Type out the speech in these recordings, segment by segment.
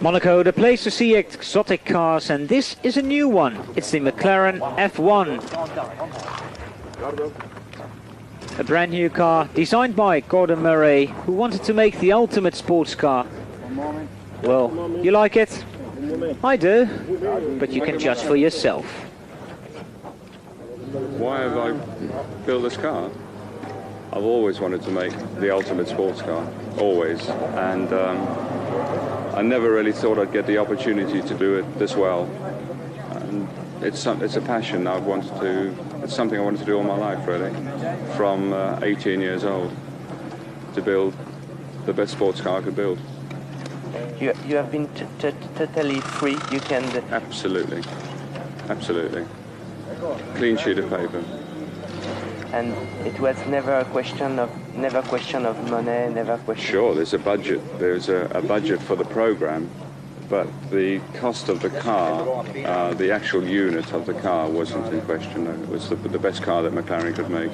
Monaco, the place to see exotic cars, and this is a new one. It's the McLaren F1. A brand new car designed by Gordon Murray, who wanted to make the ultimate sports car. Well, you like it? I do, but you can judge for yourself. Why have I built this car? I've always wanted to make the ultimate sports car, always, and I never really thought I'd get the opportunity to do it this well. And it's a passion it's something I wanted to do all my life, really, from 18 years old, to build the best sports car I could build. You have been totally free. You can. Absolutely, absolutely. Clean sheet of paper. And it was never a question of money, never question. Sure, there's a budget. There's a budget for the program, but the cost of the car, the actual unit of the car, wasn't in question. No. It was the best car that McLaren could make.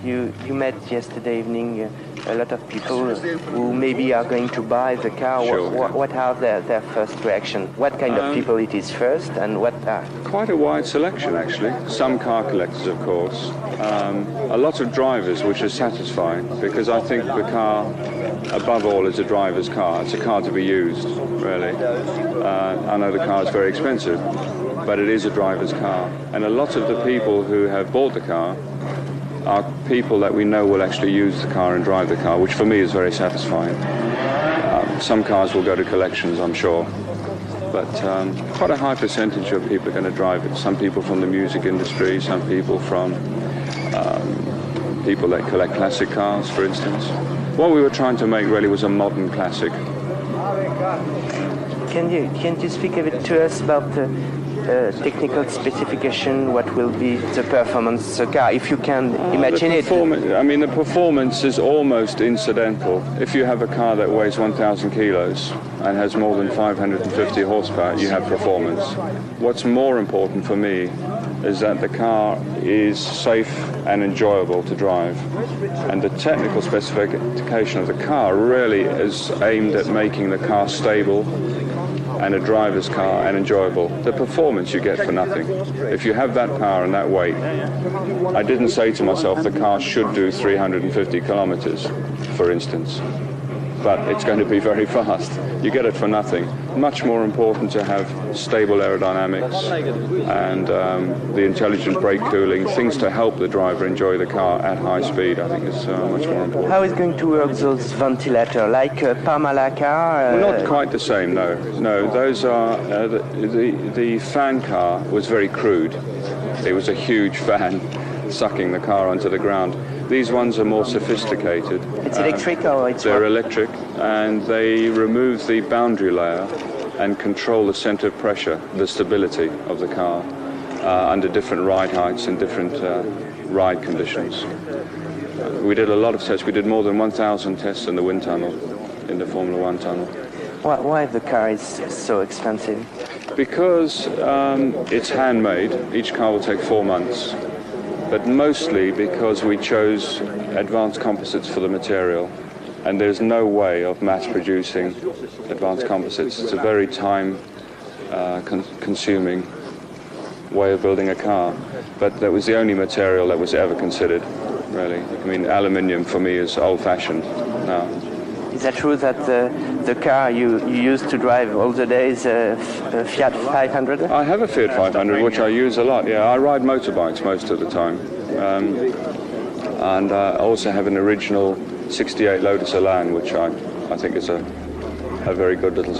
You met yesterday evening a lot of people who maybe are going to buy the car. Sure. What are their first reaction? What kind of people it is first, and what are? Quite a wide selection, actually. Some car collectors, of course. A lot of drivers, which is satisfying, because I think the car, above all, is a driver's car. It's a car to be used, really. I know the car is very expensive, but it is a driver's car. And a lot of the people who have bought the car are people that we know will actually use the car and drive the car, which for me is very satisfying. Some cars will go to collections, I'm sure, but quite a high percentage of people are going to drive it. Some people from the music industry, some people from people that collect classic cars, for instance. What we were trying to make really was a modern classic. Can you speak a bit to us about the technical specification? What will be the performance of the car, if you can imagine it? I mean, the performance is almost incidental. If you have a car that weighs 1,000 kilos and has more than 550 horsepower, you have performance. What's more important for me is that the car is safe and enjoyable to drive. And the technical specification of the car really is aimed at making the car stable and a driver's car and enjoyable. The performance you get for nothing. If you have that power and that weight, I didn't say to myself the car should do 350 kilometers, for instance, but it's going to be very fast. You get it for nothing. Much more important to have stable aerodynamics and the intelligent brake cooling, things to help the driver enjoy the car at high speed. I think is much more important. How is going to work those ventilators, like a Parmalat car? Not quite the same, no. No, those are the fan car was very crude. It was a huge fan sucking the car onto the ground. These ones are more sophisticated. It's electric or it's They're electric, and they remove the boundary layer and control the center of pressure, the stability of the car under different ride heights and different ride conditions. We did a lot of tests. We did more than 1,000 tests in the wind tunnel, in the Formula One tunnel. Why the car is so expensive? Because it's handmade. Each car will take 4 months. But mostly because we chose advanced composites for the material, and there's no way of mass producing advanced composites. It's a very time-consuming way of building a car, but that was the only material that was ever considered, really. I mean, aluminium for me is old-fashioned now. Is that true that the car you used to drive all the days, a Fiat 500? I have a Fiat 500, which I use a lot, yeah. I ride motorbikes most of the time. And I also have an original 68 Lotus Elan, which I think is a very good little